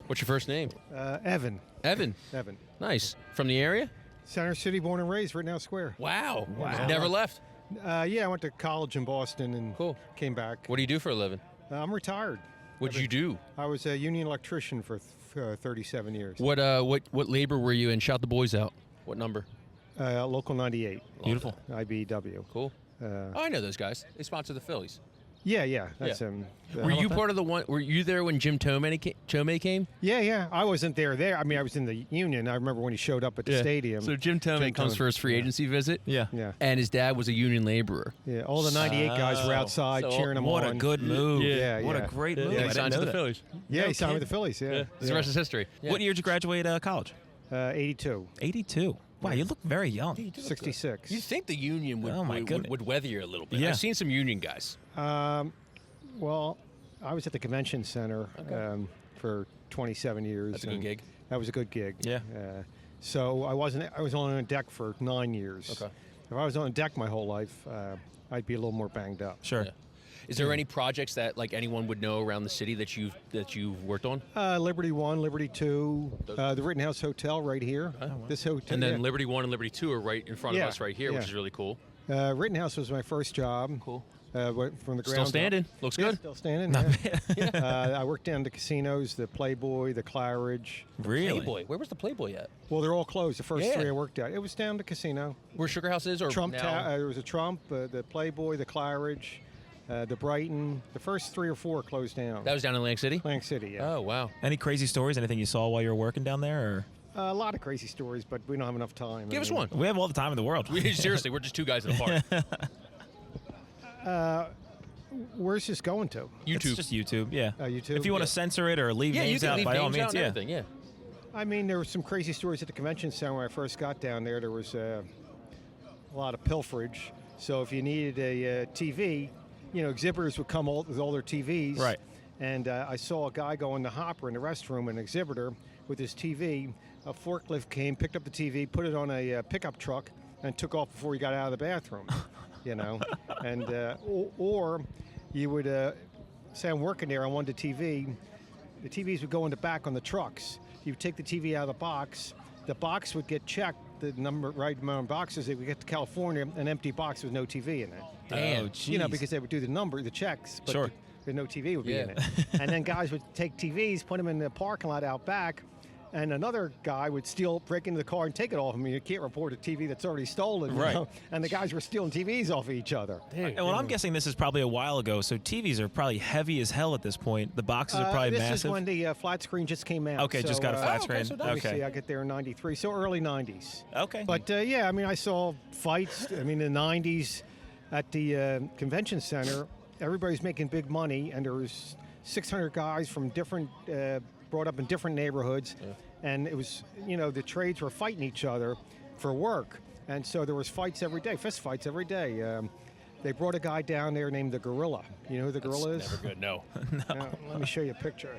What's your first name? Evan. Evan. Evan. Nice. From the area? Center City, born and raised, Rittenhouse Square. Wow. Never left? Yeah, I went to college in Boston and Cool. came back. What do you do for a living? I'm retired. What'd you do? I was a union electrician for 37 years. What labor were you in? Shout the boys out. What number? Local 98. Beautiful. IBW. Cool. I know those guys. They sponsor the Phillies. Yeah. That's Were you part of the one? Were you there when Jim Tomei came? Yeah. I wasn't there. I mean, I was in the union. I remember when he showed up at the stadium. So Jim Tomei comes for his free agency visit. Yeah. And his dad was a union laborer. Yeah, all the 98 guys were outside cheering him on. What a good move. Yeah. What a great move. Yeah, I he didn't signed to know the that. Phillies. Yeah, he signed with the Phillies, yeah. The rest is history. Yeah. What year did you graduate college? 82. 82. Wow, you look very young. 66. You'd think the union would weather you a little bit. Yeah. I've seen some union guys. Well, I was at the convention center for 27 years. That's a good gig. That was a good gig. Yeah. So I was on deck for 9 years. Okay. If I was on deck my whole life, I'd be a little more banged up. Sure. Yeah. Is there any projects that like anyone would know around the city that you've worked on? Liberty 1, Liberty 2, the Rittenhouse Hotel right here. Oh, wow. This hotel. And then Liberty 1 and Liberty 2 are right in front of Yeah, us right here, which yeah. is really cool. Rittenhouse was my first job. Cool. Went from the ground Still standing. up. Looks Yeah, good. Still standing. Yeah. I worked down the casinos, the Playboy, the Claridge. Really? Playboy. Where was the Playboy at? Well, they're all closed. The first Yeah. 3 I worked at. It was down the casino. Where Sugar House is, or Trump. now? There was a Trump, the Playboy, the Claridge, the Brighton. The first 3 or 4 closed down. That was down in Atlantic City. Atlantic City. Yeah. Oh wow. Any crazy stories? Anything you saw while you were working down there? Or? A lot of crazy stories, but we don't have enough time. Give us one. We have all the time in the world. Seriously, we're just two guys in a park. Where's this going to? YouTube. It's just YouTube, yeah. YouTube? If you want Yeah. to censor it or leave Yeah, you names can out, leave by all names means, out and yeah. everything. Yeah. I mean, there were some crazy stories at the convention center when I first got down there. There was a lot of pilferage. So if you needed a TV, exhibitors would come with all their TVs. Right. And I saw a guy go in the hopper in the restroom, an exhibitor, with his TV. A forklift came, picked up the TV, put it on a pickup truck, and took off before he got out of the bathroom. And or you would say I'm working there, I wanted a TV. The TVs would go in the back on the trucks. You would take the TV out of the box would get checked, the right amount of boxes. They would get to California, an empty box with no TV in it. Damn. Oh, jeez. Because they would do the checks, but Sure. no TV would be in Yeah. it. And then guys would take TVs, put them in the parking lot out back, and another guy would break into the car and take it off. I mean, you can't report a TV that's already stolen. Right. And the guys were stealing TVs off of each other. Well, I'm guessing this is probably a while ago, so TVs are probably heavy as hell at this point. The boxes are probably this massive. is when the flat screen just came out. Okay, just got a flat screen. so Let me okay. see, I got there in 93, so early 90s. Okay. But I mean, I saw fights, in the 90s at the convention center. Everybody's making big money, and there was 600 guys from different, brought up in different neighborhoods. Yeah. And it was, the trades were fighting each other for work. And so there was fights every day, fist fights every day. They brought a guy down there named the Gorilla. You know who the Gorilla is? Never good. No. Let me show you a picture.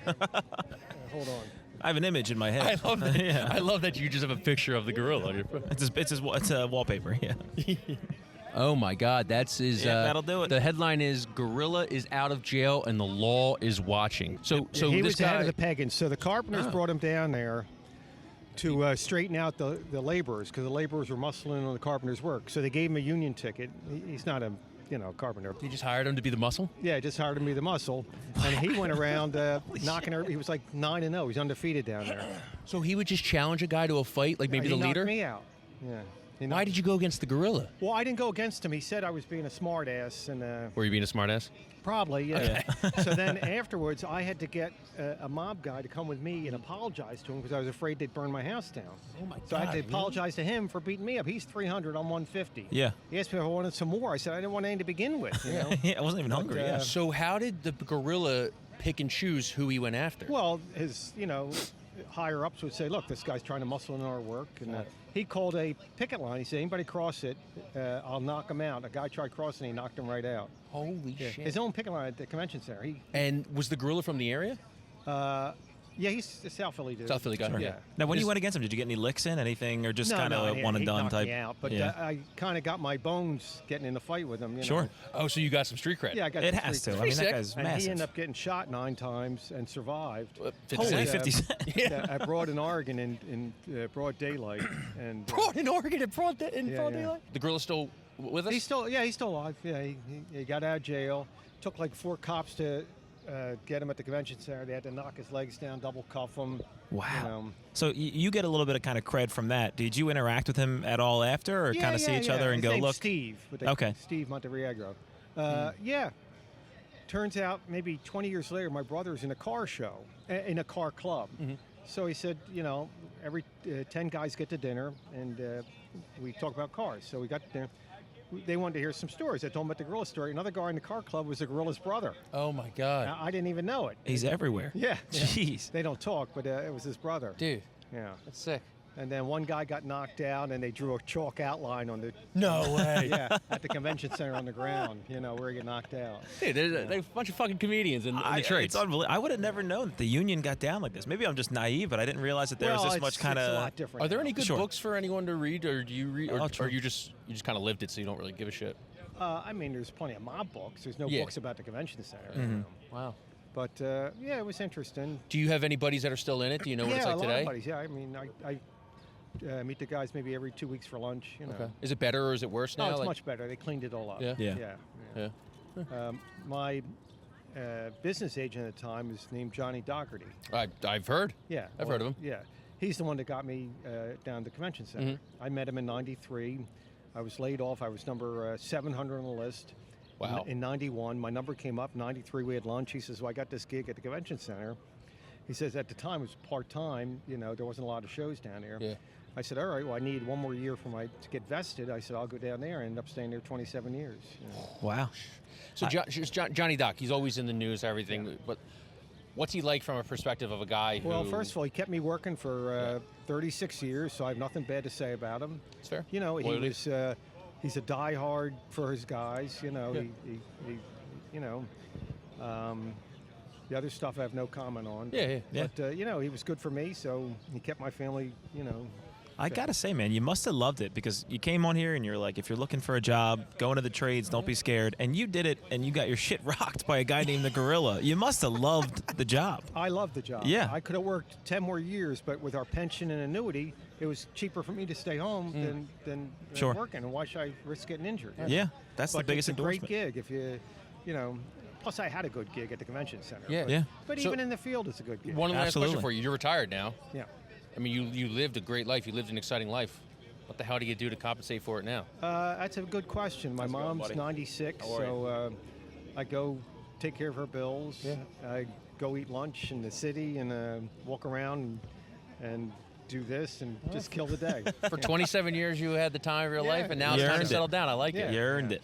Hold on. I have an image in my head. I love that. Yeah. I love that you just have a picture of the gorilla on your phone. It's a wallpaper, yeah. Oh my God, that's his. Yeah, that'll do it. The headline is "Gorilla is out of jail and the law is watching." So he this was guy, out of the Pagans. So the carpenters brought him down there to straighten out the laborers, because the laborers were muscling on the carpenters' work. So they gave him a union ticket. He's not a carpenter. You just hired him to be the muscle. Yeah, just hired him to be the muscle, and he went around knocking her. He was like 9-0. He's undefeated down there. So he would just challenge a guy to a fight, like maybe he the leader. knocked me out. Yeah. Why did you go against the gorilla? Well, I didn't go against him. He said I was being a smart ass, and Were you being a smartass? probably, yeah. So then afterwards, I had to get a mob guy to come with me and apologize to him, because I was afraid they'd burn my house down. Oh my So I had to God, apologize to him for beating me up. He's 300, I'm 150. Yeah. He asked me if I wanted some more. I said I didn't want any to begin with. Yeah, I wasn't even hungry, yeah. So how did the gorilla pick and choose who he went after? Well, his, higher ups would say, look, this guy's trying to muscle in our work. And he called a picket line. He said, anybody cross it, I'll knock him out. A guy tried crossing, he knocked him right out. Holy shit! His own picket line at the convention center. And was the gorilla from the area? Yeah, he's a South Philly dude. South Philly guy. Sure. Yeah. Now, when you Is- went against him, did you get any licks in, anything, or just kind of he one and done knocked type? me out, but yeah. I kind of got my bones getting in the fight with him. You Sure. know? Oh, so you got some street cred. Yeah, I got It the has to. streak I mean, Pretty that sick. guy's And massive. he ended up getting shot 9 times and survived. 50 Holy cents. 50 cents. At Broad in Oregon in broad daylight. And Broad in Oregon in broad Yeah, daylight. The gorilla's still with us. he's still alive. Yeah, he got out of jail. Took like 4 cops to get him at the convention center. They had to knock his legs down, double cuff him. Wow. You know. So you get a little bit of kind of cred from that. Did you interact with him at all after, or kind of see each other and His go, name's look? Steve. Okay. Steve Monteviagro. Yeah. Turns out maybe 20 years later, my brother's in a car show, in a car club. So he said, every 10 guys get to dinner, and we talk about cars. So we got to dinner. They wanted to hear some stories. I told them about the gorilla story. Another guy in the car club was the gorilla's brother. Oh my God. Now, I didn't even know it. He's everywhere. Yeah. Jeez. They don't talk, but it was his brother. Dude, Yeah. that's sick. And then one guy got knocked down, and they drew a chalk outline on the No way. at the convention center on the ground. Where he got knocked out. Dude, there's a bunch of fucking comedians in the It's trades. unbelievable. I would have never known that the union got down like this. Maybe I'm just naive, but I didn't realize that there was this much kind It's a of. lot different. Are there now. any good Sure. books for anyone to read, or do you read, or true. you just kind of lived it, so you don't really give a shit? I mean, there's plenty of mob books. There's no Yeah. books about the convention center. Wow. But yeah, it was interesting. Do you have any buddies that are still in it? Do you know what yeah, it's like a lot today? of buddies. Yeah, I mean, I meet the guys maybe every 2 weeks for lunch. Okay. Is it better or is it worse now? No, it's Like- much better. They cleaned it all up. Yeah? Yeah. Yeah. My business agent at the time is named Johnny Dougherty. I've heard. Yeah, I've heard of him. Yeah, he's the one that got me down to the convention center. Mm-hmm. I met him in '93. I was laid off. I was number 700 on the list. Wow. In '91, my number came up. '93, we had lunch. He says, "Well, I got this gig at the convention center." He says at the time it was part-time. There wasn't a lot of shows down there. Yeah. I said, "All right. Well, I need one more year to get vested." I said, "I'll go down there." I ended up staying there 27 years. Wow. So Johnny Doc, he's always in the news, everything. But what's he like from a perspective of a guy who? Well, first of all, he kept me working for 36 years, so I have nothing bad to say about him. It's fair. He Loyalty. was he's a diehard for his guys. Yeah. The other stuff I have no comment on. Yeah. But he was good for me, so he kept my family. I gotta say, man, you must have loved it because you came on here and you're like, if you're looking for a job, go into the trades, don't be scared. And you did it, and you got your shit rocked by a guy named the Gorilla. You must have loved the job. I loved the job. Yeah. I could have worked 10 more years, but with our pension and annuity, it was cheaper for me to stay home than Sure. working. And why should I risk getting injured? Yeah, that's But the biggest it's a endorsement. great gig if plus I had a good gig at the convention center. Yeah. But, Yeah. but So- even in the field, it's a good gig. One last question Absolutely. for you. You're retired now. Yeah. I mean, you lived a great life. You lived an exciting life. What the hell do you do to compensate for it now? That's a good question. My mom's buddy. 96, How are so I go take care of her bills. Yeah. I go eat lunch in the city and walk around and do this and just kill the day. For 27 years, you had the time of your Yeah. life, and now You it's time to earned it. settle down. I like Yeah. it. You earned it.